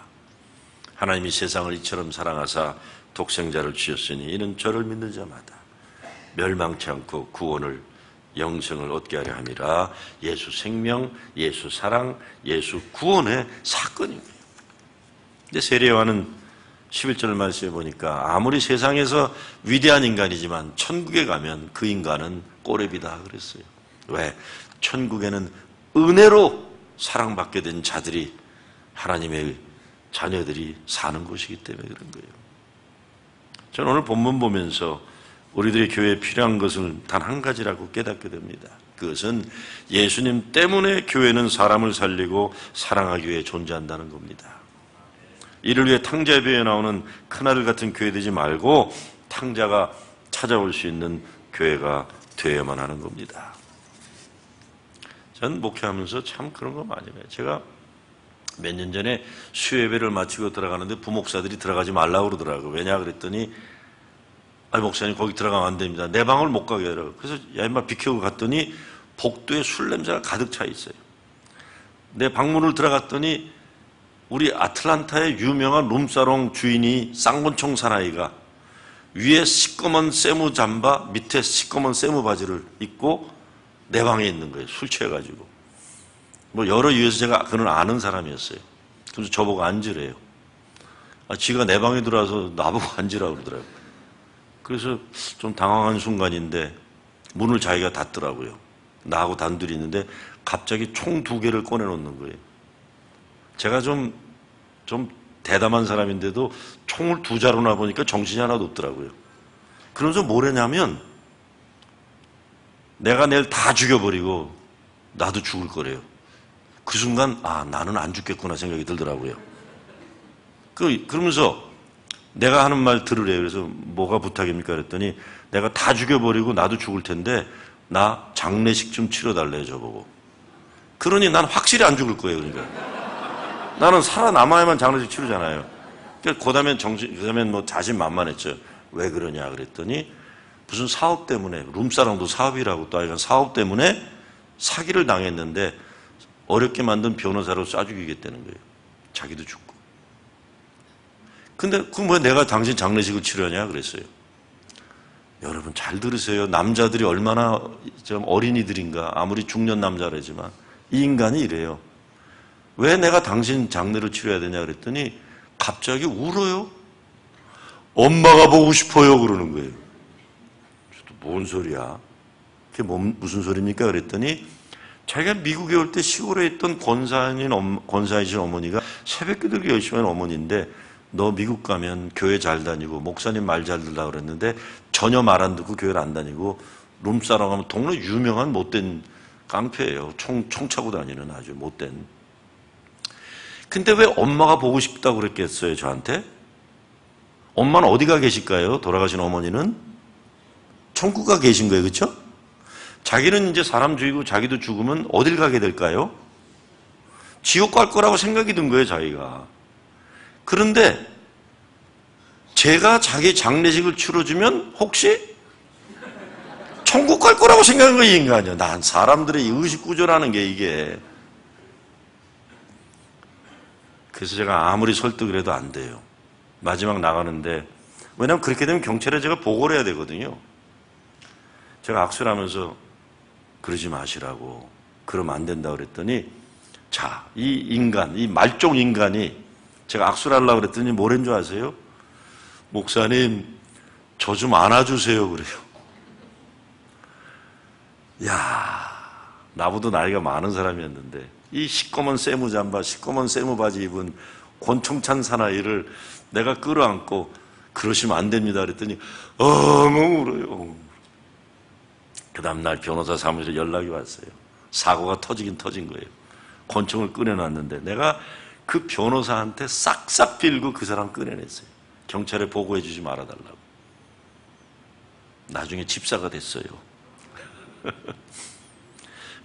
하나님이 세상을 이처럼 사랑하사 독생자를 주셨으니 이는 저를 믿는 자마다 멸망치 않고 구원을 영생을 얻게 하려 함이라. 예수 생명, 예수 사랑, 예수 구원의 사건인 거예요. 근데 세례요한은 11절 말씀에 보니까 아무리 세상에서 위대한 인간이지만 천국에 가면 그 인간은 꼬레비다 그랬어요. 왜? 천국에는 은혜로 사랑받게 된 자들이, 하나님의 자녀들이 사는 곳이기 때문에 그런 거예요. 저는 오늘 본문 보면서 우리들의 교회에 필요한 것은 단 한 가지라고 깨닫게 됩니다. 그것은 예수님 때문에 교회는 사람을 살리고 사랑하기 위해 존재한다는 겁니다. 이를 위해 탕자예배에 나오는 큰아들 같은 교회 되지 말고 탕자가 찾아올 수 있는 교회가 되어야만 하는 겁니다. 전 목회하면서 참 그런 거 많이 해요. 제가 몇 년 전에 수요예배를 마치고 들어가는데 부목사들이 들어가지 말라고 그러더라고요. 왜냐 그랬더니 아니 목사님 거기 들어가면 안 됩니다. 내 방을 못 가게 하더라고요. 그래서 야 임마 비켜고 갔더니 복도에 술 냄새가 가득 차 있어요. 내 방문을 들어갔더니 우리 아틀란타의 유명한 룸사롱 주인이 쌍권총 사나이가 위에 시꺼먼 세무 잠바 밑에 시꺼먼 세무 바지를 입고 내 방에 있는 거예요. 술 취해가지고. 뭐 여러 이유에서 제가 그는 아는 사람이었어요. 그래서 저보고 앉으래요. 지가 내 방에 들어와서 나보고 앉으라고 그러더라고요. 그래서 좀 당황한 순간인데 문을 자기가 닫더라고요. 나하고 단둘이 있는데 갑자기 총 2개를 꺼내놓는 거예요. 제가 좀 대담한 사람인데도 총을 2자로 놔보니까 정신이 하나도 없더라고요. 그러면서 뭘 했냐면 내가 내일 다 죽여버리고 나도 죽을 거래요. 그 순간 나는 안 죽겠구나 생각이 들더라고요. 그러면서 내가 하는 말 들으래요. 그래서 뭐가 부탁입니까? 그랬더니 내가 다 죽여버리고 나도 죽을 텐데 나 장례식 좀 치러달래요, 저보고. 그러니 난 확실히 안 죽을 거예요. 그러니까 나는 살아남아야만 장례식 치르잖아요. 그러니까 그다음엔 뭐 자신만만했죠. 왜 그러냐 그랬더니 무슨 사업 때문에, 룸사랑도 사업이라고 또 하여간 사업 때문에 사기를 당했는데 어렵게 만든 변호사로 쏴죽이겠다는 거예요. 자기도 죽고. 근데 뭐 내가 당신 장례식을 치르냐 그랬어요. 여러분 잘 들으세요. 남자들이 얼마나 좀 어린이들인가. 아무리 중년 남자라지만 이 인간이 이래요. 왜 내가 당신 장례를 치러야 되냐 그랬더니 갑자기 울어요. 엄마가 보고 싶어요 그러는 거예요. 저도 뭔 소리야? 그게 무슨 소리입니까? 그랬더니 자기가 미국에 올 때 시골에 있던 권사이신 어머니가 새벽기도를 열심히 하는 어머니인데 너 미국 가면 교회 잘 다니고 목사님 말 잘 들으려고 그랬는데 전혀 말 안 듣고 교회를 안 다니고 룸사롱 하면 동네 유명한 못된 깡패예요. 총 차고 다니는 아주 못된. 근데 왜 엄마가 보고 싶다고 그랬겠어요 저한테? 엄마는 어디가 계실까요? 돌아가신 어머니는? 천국가 계신 거예요. 그렇죠? 자기는 이제 사람 죽이고 자기도 죽으면 어딜 가게 될까요? 지옥 갈 거라고 생각이 든 거예요 자기가. 그런데 제가 자기 장례식을 치러주면 혹시 천국 갈 거라고 생각한 거예요, 인간이요. 난 사람들의 의식구조라는 게 이게. 그래서 제가 아무리 설득을 해도 안 돼요. 마지막 나가는데, 왜냐면 그렇게 되면 경찰에 제가 보고를 해야 되거든요. 제가 악수를 하면서 그러지 마시라고, 그러면 안 된다고 그랬더니, 자, 이 인간, 이 말종 인간이 제가 악수를 하려고 그랬더니 뭐랬는 줄 아세요? 목사님, 저 좀 안아주세요. 그래요. 야, 나보다 나이가 많은 사람이었는데 이 시꺼먼 세무잠바, 시꺼먼 세무바지 입은 권총찬 사나이를 내가 끌어안고 그러시면 안 됩니다. 그랬더니 엉엉 울어요. 그 다음날 변호사 사무실에 연락이 왔어요. 사고가 터지긴 터진 거예요. 권총을 꺼내놨는데 내가 그 변호사한테 싹싹 빌고 그 사람 꺼내냈어요. 경찰에 보고해 주지 말아달라고. 나중에 집사가 됐어요.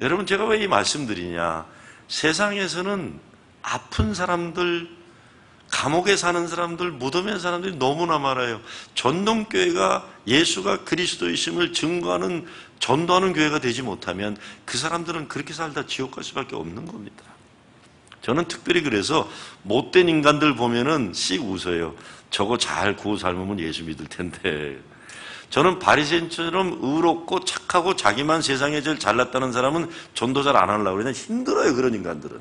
여러분 제가 왜 이 말씀드리냐. 세상에서는 아픈 사람들, 감옥에 사는 사람들, 무덤에 사는 사람들이 너무나 많아요. 전동교회가 예수가 그리스도이심을 증거하는, 전도하는 교회가 되지 못하면 그 사람들은 그렇게 살다 지옥 갈 수밖에 없는 겁니다. 저는 특별히 그래서 못된 인간들 보면은 씩 웃어요. 저거 잘 구워 삶으면 예수 믿을 텐데. 저는 바리새인처럼 의롭고 착하고 자기만 세상에 제일 잘났다는 사람은 전도 잘 안 하려고 그러냐. 힘들어요 그런 인간들은.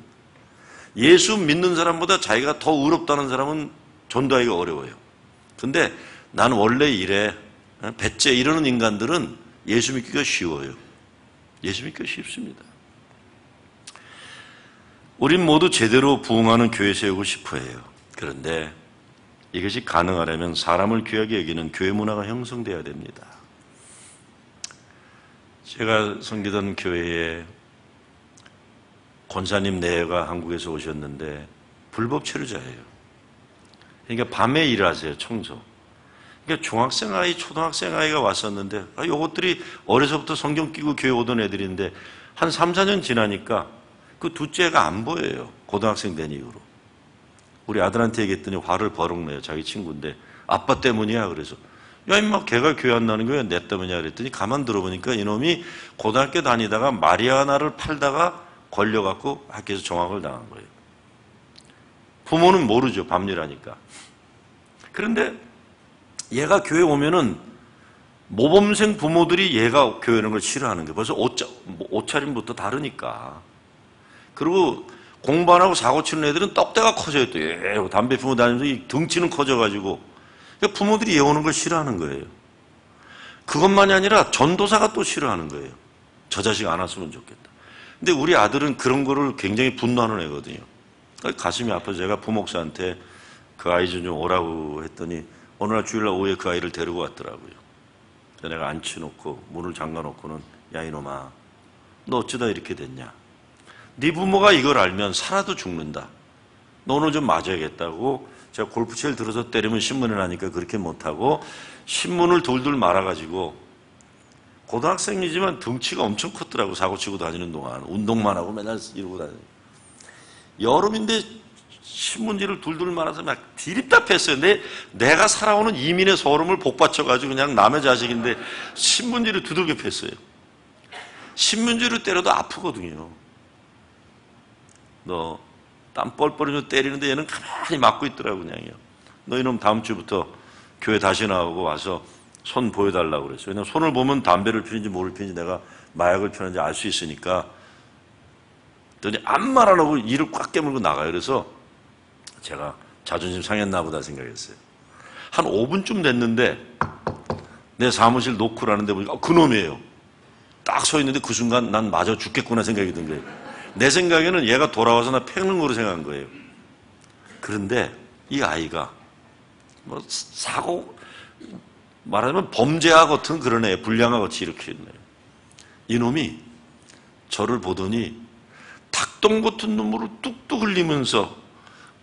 예수 믿는 사람보다 자기가 더 의롭다는 사람은 전도하기가 어려워요. 근데 나는 원래 이래, 배째 이러는 인간들은 예수 믿기가 쉬워요. 예수 믿기가 쉽습니다. 우린 모두 제대로 부흥하는 교회 세우고 싶어 해요. 그런데 이것이 가능하려면 사람을 귀하게 여기는 교회 문화가 형성돼야 됩니다. 제가 섬기던 교회에 권사님 내외가 한국에서 오셨는데 불법 체류자예요. 그러니까 밤에 일하세요, 청소. 그러니까 중학생 아이, 초등학생 아이가 왔었는데 요것들이 어려서부터 성경 끼고 교회 오던 애들인데 한 3, 4년 지나니까 그 둘째가 안 보여요. 고등학생 된 이후로. 우리 아들한테 얘기했더니 화를 버럭 내요. 자기 친구인데 아빠 때문이야. 그래서 야 임마 걔가 교회 안 나는 거야 내 때문이야 그랬더니 가만 들어보니까 이놈이 고등학교 다니다가 마리아나를 팔다가 걸려갖고 학교에서 정학을 당한 거예요. 부모는 모르죠. 밤일하니까. 그런데 얘가 교회 오면은 모범생 부모들이 얘가 교회 오는 걸 싫어하는 거예요. 벌써 옷차림부터 다르니까. 그리고 공부 안 하고 사고 치는 애들은 떡대가 커져요. 또 담배 피우고 다니면서 이 덩치는 커져가지고 그러니까 부모들이 얘 오는 걸 싫어하는 거예요. 그것만이 아니라 전도사가 또 싫어하는 거예요. 저 자식 안 왔으면 좋겠다. 근데 우리 아들은 그런 거를 굉장히 분노하는 애거든요. 가슴이 아파서 제가 부목사한테 그 아이 좀 오라고 했더니 어느 날 주일날 오후에 그 아이를 데리고 왔더라고요. 내가 앉혀놓고 문을 잠가놓고는 야 이놈아 너 어쩌다 이렇게 됐냐. 네 부모가 이걸 알면 살아도 죽는다. 너 오늘 좀 맞아야겠다고 제가 골프채를 들어서 때리면 신문을 하니까 그렇게 못하고 신문을 돌돌 말아가지고 고등학생이지만 덩치가 엄청 컸더라고. 사고치고 다니는 동안 운동만 하고 맨날 이러고 다니고 여름인데 신문지를 둘둘 말아서 막 디립답했어요. 내가 살아오는 이민의 소름을 복받쳐가지고 그냥 남의 자식인데 신문지를 두들겨 팼어요. 신문지로 때려도 아프거든요. 너 땀 뻘뻘이면서 때리는데 얘는 가만히 맞고 있더라고 그냥요. 너 이놈 다음 주부터 교회 다시 나오고 와서 손 보여달라고 그랬어요. 왜냐면 손을 보면 담배를 피는지 뭐를 피는지 내가 마약을 피는지 알 수 있으니까. 그랬더니 아무 말 안 하고 이를 꽉 깨물고 나가요. 그래서 제가 자존심 상했나 보다 생각했어요. 한 5분쯤 됐는데 내 사무실 노크라는데 보니까 그놈이에요. 딱 서 있는데 그 순간 난 맞아 죽겠구나 생각이 든 거예요. 내 생각에는 얘가 돌아와서 나 패는 거로 생각한 거예요. 그런데 이 아이가 뭐 사고 말하자면 범죄와 같은 그런 애, 불량과 같이 이렇게 있네요. 이놈이 저를 보더니 닭똥 같은 눈물을 뚝뚝 흘리면서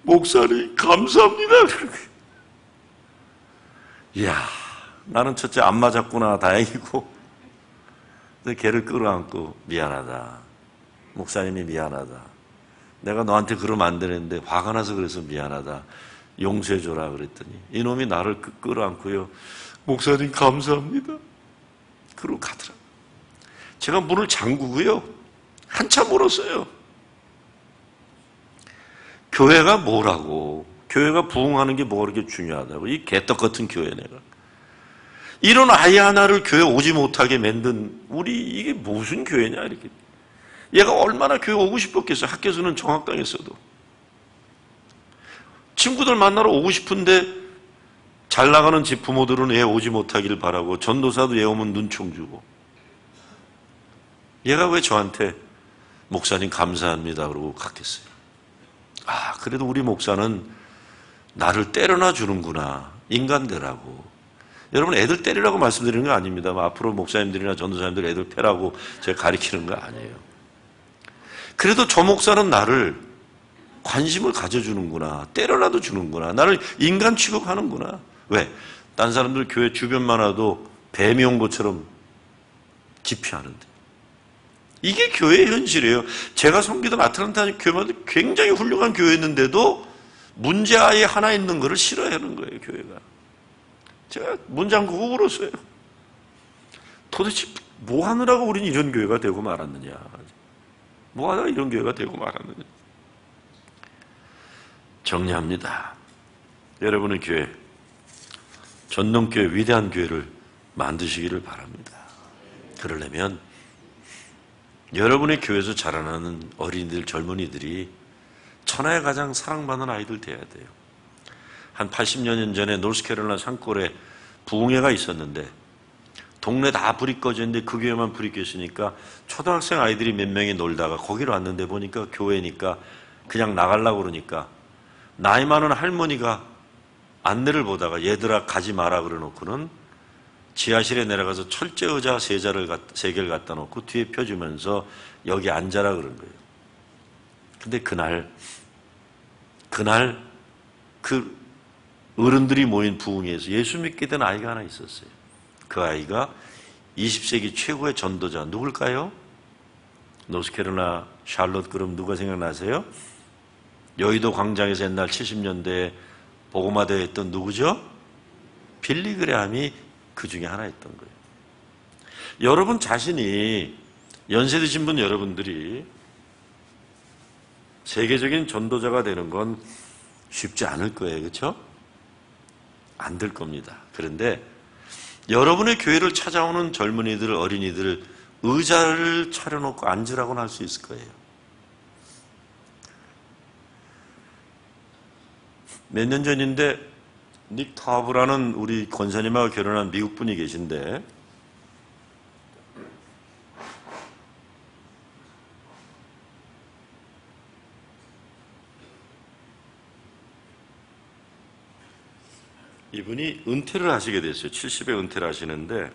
목사님 감사합니다. 이야, 나는 첫째 안 맞았구나 다행이고 걔를 끌어안고 미안하다. 목사님이 미안하다. 내가 너한테 그러면 안 되는데 화가 나서 그래서 미안하다. 용서해줘라 그랬더니 이놈이 나를 끌어안고요. 목사님 감사합니다. 그러고 가더라. 제가 문을 잠그고요. 한참 울었어요. 교회가 뭐라고. 교회가 부흥하는 게 뭐가 그렇게 중요하다고. 이 개떡 같은 교회 내가. 이런 아이 하나를 교회 오지 못하게 만든 우리 이게 무슨 교회냐 이렇게. 얘가 얼마나 교회 오고 싶었겠어요. 학교에서는 정학당했어도. 친구들 만나러 오고 싶은데 잘 나가는 집 부모들은 얘 오지 못하길 바라고 전도사도 얘 오면 눈총 주고 얘가 왜 저한테 목사님 감사합니다 그러고 갔겠어요. 아 그래도 우리 목사는 나를 때려놔 주는구나. 인간들하고. 여러분 애들 때리라고 말씀드리는 거 아닙니다. 앞으로 목사님들이나 전도사님들 애들 패라고 제가 가르치는 거 아니에요. 그래도 저 목사는 나를 관심을 가져주는구나. 때려놔도 주는구나. 나를 인간 취급하는구나. 왜? 딴 사람들 교회 주변만 와도 뱀이 온 것처럼 기피하는데. 이게 교회의 현실이에요. 제가 섬기던 아틀란타 교회마다 굉장히 훌륭한 교회였는데도 문제아이 하나 있는 것을 싫어하는 거예요. 교회가. 제가 문 잠그고 울었어요. 도대체 뭐 하느라고 우린 이런 교회가 되고 말았느냐. 뭐 하다가 이런 교회가 되고 말았느냐. 정리합니다. 여러분의 교회, 전동교회, 위대한 교회를 만드시기를 바랍니다. 그러려면 여러분의 교회에서 자라나는 어린이들, 젊은이들이 천하에 가장 사랑받는 아이들 돼야 돼요. 한 80년 전에 노스캐롤라이나 산골에 부흥회가 있었는데 동네 다 불이 꺼져 있는데 그 교회만 불이 켜있으니까 초등학생 아이들이 몇 명이 놀다가 거기로 왔는데 보니까 교회니까 그냥 나가려고 그러니까 나이 많은 할머니가 안내를 보다가 얘들아 가지 마라 그러놓고는 지하실에 내려가서 철제 의자 세 개를 갖다 놓고 뒤에 펴주면서 여기 앉아라 그런 거예요. 근데 그날 그 어른들이 모인 부흥회에서 예수 믿게 된 아이가 하나 있었어요. 그 아이가 20세기 최고의 전도자 누굴까요? 노스캐롤라이나 샬롯 그럼 누가 생각나세요? 여의도 광장에서 옛날 70년대에 복음화 대회 했던 누구죠? 빌리 그레함이 그 중에 하나였던 거예요. 여러분 자신이 연세 드신 분 여러분들이 세계적인 전도자가 되는 건 쉽지 않을 거예요. 그렇죠? 안 될 겁니다. 그런데 여러분의 교회를 찾아오는 젊은이들, 어린이들 의자를 차려놓고 앉으라고는 할 수 있을 거예요. 몇 년 전인데 닉 타브라는 우리 권사님하고 결혼한 미국 분이 계신데 이분이 은퇴를 하시게 됐어요. 70에 은퇴를 하시는데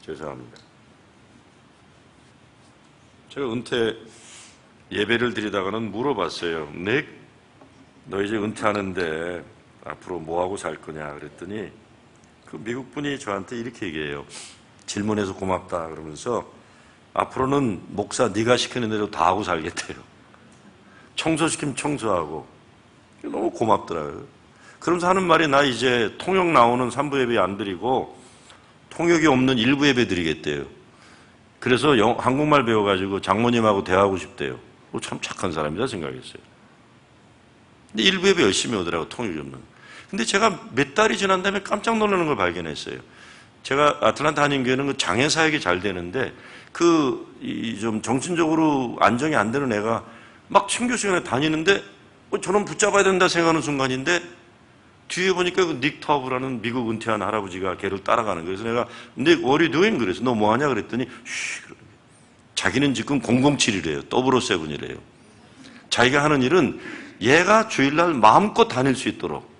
죄송합니다. 제가 은퇴 예배를 드리다가는 물어봤어요. 너 이제 은퇴하는데 앞으로 뭐하고 살 거냐 그랬더니 그 미국 분이 저한테 이렇게 얘기해요. 질문해서 고맙다 그러면서 앞으로는 목사 네가 시키는 대로 다 하고 살겠대요. 청소시키면 청소하고. 너무 고맙더라고요. 그러면서 하는 말이 나 이제 통역 나오는 3부 예배 안 드리고 통역이 없는 1부 예배 드리겠대요. 그래서 한국말 배워가지고 장모님하고 대화하고 싶대요. 참 착한 사람이다 생각했어요. 근데 1부 예배 열심히 오더라고, 통역이 없는. 근데 제가 몇 달이 지난 다음에 깜짝 놀라는 걸 발견했어요. 제가 아틀란타 한인교회는 그 장애 사역이 잘 되는데 좀 정신적으로 안정이 안 되는 애가 막 신교 시간에 다니는데 저는 붙잡아야 된다 생각하는 순간인데 뒤에 보니까 그 닉 터브라는 미국 은퇴한 할아버지가 걔를 따라가는 거예요. 그래서 내가 Nick, what are you doing? 그래서 너 뭐 하냐 그랬더니 자기는 지금 007이래요. 007이래요. 자기가 하는 일은 얘가 주일날 마음껏 다닐 수 있도록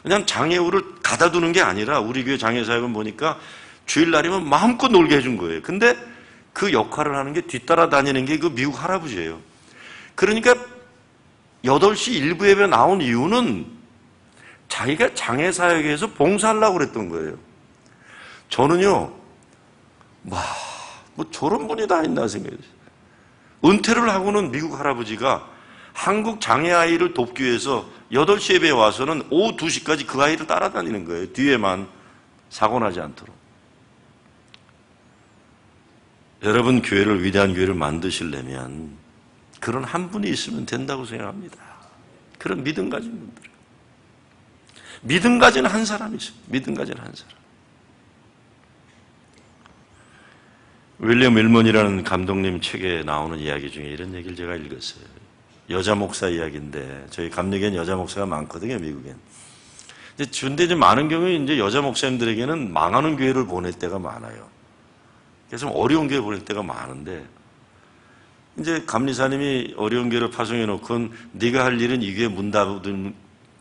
그냥 장애우를 가다 두는 게 아니라 우리 교회 장애사역은 보니까 주일날이면 마음껏 놀게 해준 거예요. 근데 그 역할을 하는 게 뒤따라 다니는 게 그 미국 할아버지예요. 그러니까 8시 1부 예배 나온 이유는 자기가 장애사역에서 봉사하려고 그랬던 거예요. 저는요, 뭐 저런 분이 다 있나 생각했어요. 은퇴를 하고는 미국 할아버지가 한국 장애 아이를 돕기 위해서 8시 예배에 와서는 오후 2시까지 그 아이를 따라다니는 거예요. 뒤에만 사고 나지 않도록. 여러분 교회를, 위대한 교회를 만드시려면 그런 한 분이 있으면 된다고 생각합니다. 그런 믿음 가진 분들. 믿음 가진 한 사람이 있어요. 믿음 가진 한 사람. 윌리엄 윌먼이라는 감독님 책에 나오는 이야기 중에 이런 얘기를 제가 읽었어요. 여자 목사 이야기인데 저희 감리교회는 여자 목사가 많거든요, 미국엔. 근데 이제 많은 경우에 이제 여자 목사님들에게는 망하는 교회를 보낼 때가 많아요. 그래서 좀 어려운 교회 보낼 때가 많은데 이제 감리사님이 어려운 교회를 파송해 놓고 네가 할 일은 이 교회 문 닫은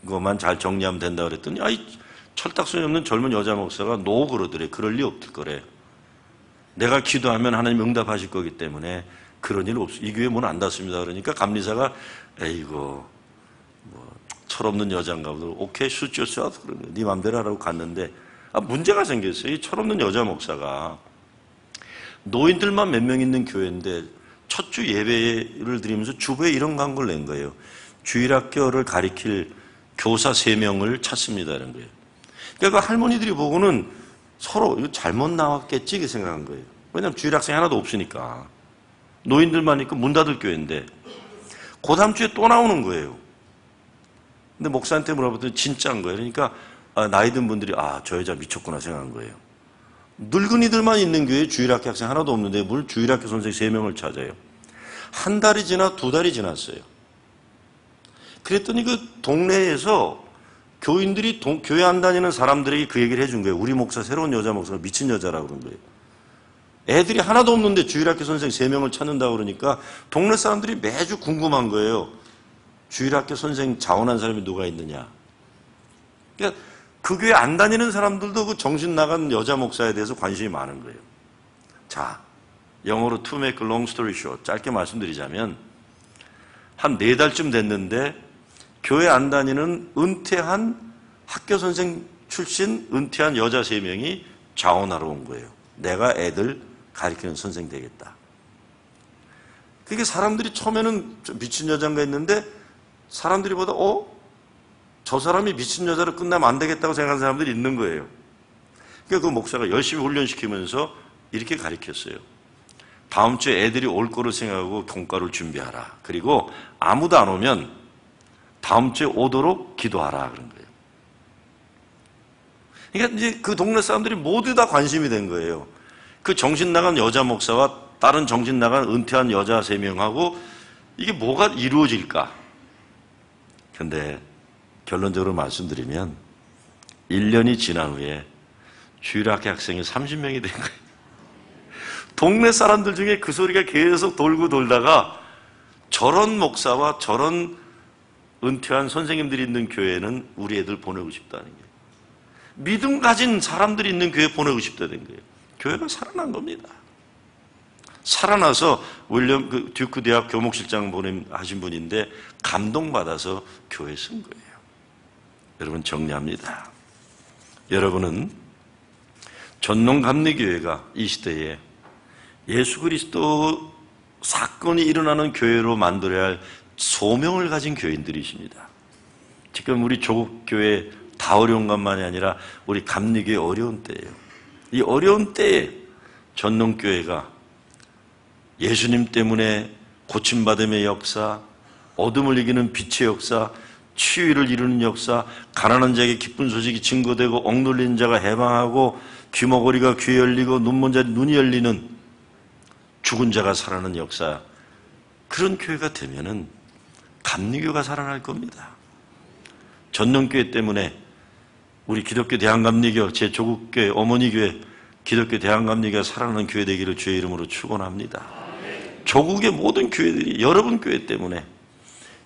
것만 잘 정리하면 된다 그랬더니 철딱선이 없는 젊은 여자 목사가 노 그러더래. 그럴 리 없을 거래. 내가 기도하면 하나님 응답하실 거기 때문에 그런 일 없어. 이 교회 문 안 닫습니다. 그러니까 감리사가 에이고 뭐 철없는 여자인가 보다. 오케이 shoot yourself. 그러는 거예요. 네 맘대로 하라고 갔는데 문제가 생겼어요. 이 철없는 여자 목사가 노인들만 몇 명 있는 교회인데 첫 주 예배를 드리면서 주부에 이런 광고를 낸 거예요. 주일학교를 가리킬 교사 3명을 찾습니다. 이런 거예요. 그러니까 그 할머니들이 보고는 서로 이거 잘못 나왔겠지 이렇게 생각한 거예요. 왜냐하면 주일학생이 하나도 없으니까. 노인들만 있고 문 닫을 교회인데 그 다음 주에 또 나오는 거예요. 근데 목사한테 물어봤더니 진짜인 거예요. 그러니까 나이 든 분들이 저 여자 미쳤구나 생각한 거예요. 늙은이들만 있는 교회에 주일학교 학생 하나도 없는데 뭘 주일학교 선생 3명을 찾아요. 한 달이 지나 2달이 지났어요. 그랬더니 그 동네에서 교인들이 교회 안 다니는 사람들에게 그 얘기를 해준 거예요. 우리 목사, 새로운 여자 목사가 미친 여자라고 그런 거예요. 애들이 하나도 없는데 주일학교 선생 3명을 찾는다고 그러니까 동네 사람들이 매주 궁금한 거예요. 주일학교 선생 자원한 사람이 누가 있느냐. 그러니까 그 교회 안 다니는 사람들도 그 정신 나간 여자 목사에 대해서 관심이 많은 거예요. 자, 영어로 to make a long story short, 짧게 말씀드리자면 한 4달쯤 됐는데 교회 안 다니는 은퇴한 학교 선생 출신 은퇴한 여자 3명이 자원하러 온 거예요. 내가 애들 가르치는 선생 되겠다. 그게 사람들이 처음에는 미친 여자인가 했는데 사람들이 보다 저 사람이 미친 여자로 끝나면 안 되겠다고 생각하는 사람들이 있는 거예요. 그러니까 그 목사가 열심히 훈련시키면서 이렇게 가르쳤어요. 다음 주에 애들이 올 거를 생각하고 공과를 준비하라. 그리고 아무도 안 오면 다음 주에 오도록 기도하라. 그런 거예요. 그러니까 이제 그 동네 사람들이 모두 다 관심이 된 거예요. 그 정신 나간 여자 목사와 다른 정신 나간 은퇴한 여자 3명하고 이게 뭐가 이루어질까? 근데 결론적으로 말씀드리면 1년이 지난 후에 주일학교 학생이 30명이 된 거예요. 동네 사람들 중에 그 소리가 계속 돌고 돌다가 저런 목사와 저런 은퇴한 선생님들이 있는 교회는 우리 애들 보내고 싶다는 거예요. 믿음 가진 사람들이 있는 교회 보내고 싶다는 거예요. 교회가 살아난 겁니다. 살아나서 윌리엄 듀크 대학 교목실장 하신 분인데 감동받아서 교회 쓴 거예요. 여러분 정리합니다. 여러분은 전농감리교회가 이 시대에 예수 그리스도 사건이 일어나는 교회로 만들어야 할 소명을 가진 교인들이십니다. 지금 우리 조국교회 다 어려운 것만이 아니라 우리 감리교회 어려운 때예요. 이 어려운 때에 전농교회가 예수님 때문에 고침받음의 역사, 어둠을 이기는 빛의 역사, 치유를 이루는 역사, 가난한 자에게 기쁜 소식이 증거되고 억눌린 자가 해방하고 귀머거리가 귀 열리고 눈먼 자 눈이 열리는 죽은 자가 살아나는 역사, 그런 교회가 되면은 감리교가 살아날 겁니다. 전능교회 때문에 우리 기독교 대한감리교, 제 조국교회 어머니교회 기독교 대한감리교가 살아나는 교회 되기를 주의 이름으로 축원합니다. 조국의 모든 교회들이 여러분 교회 때문에,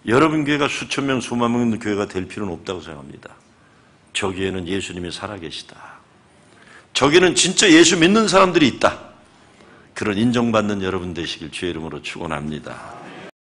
여러분 교회가 수천 명 수만 명 있는 교회가 될 필요는 없다고 생각합니다. 저기에는 예수님이 살아계시다. 저기는 진짜 예수 믿는 사람들이 있다. 그런 인정받는 여러분 되시길 주의 이름으로 축원합니다.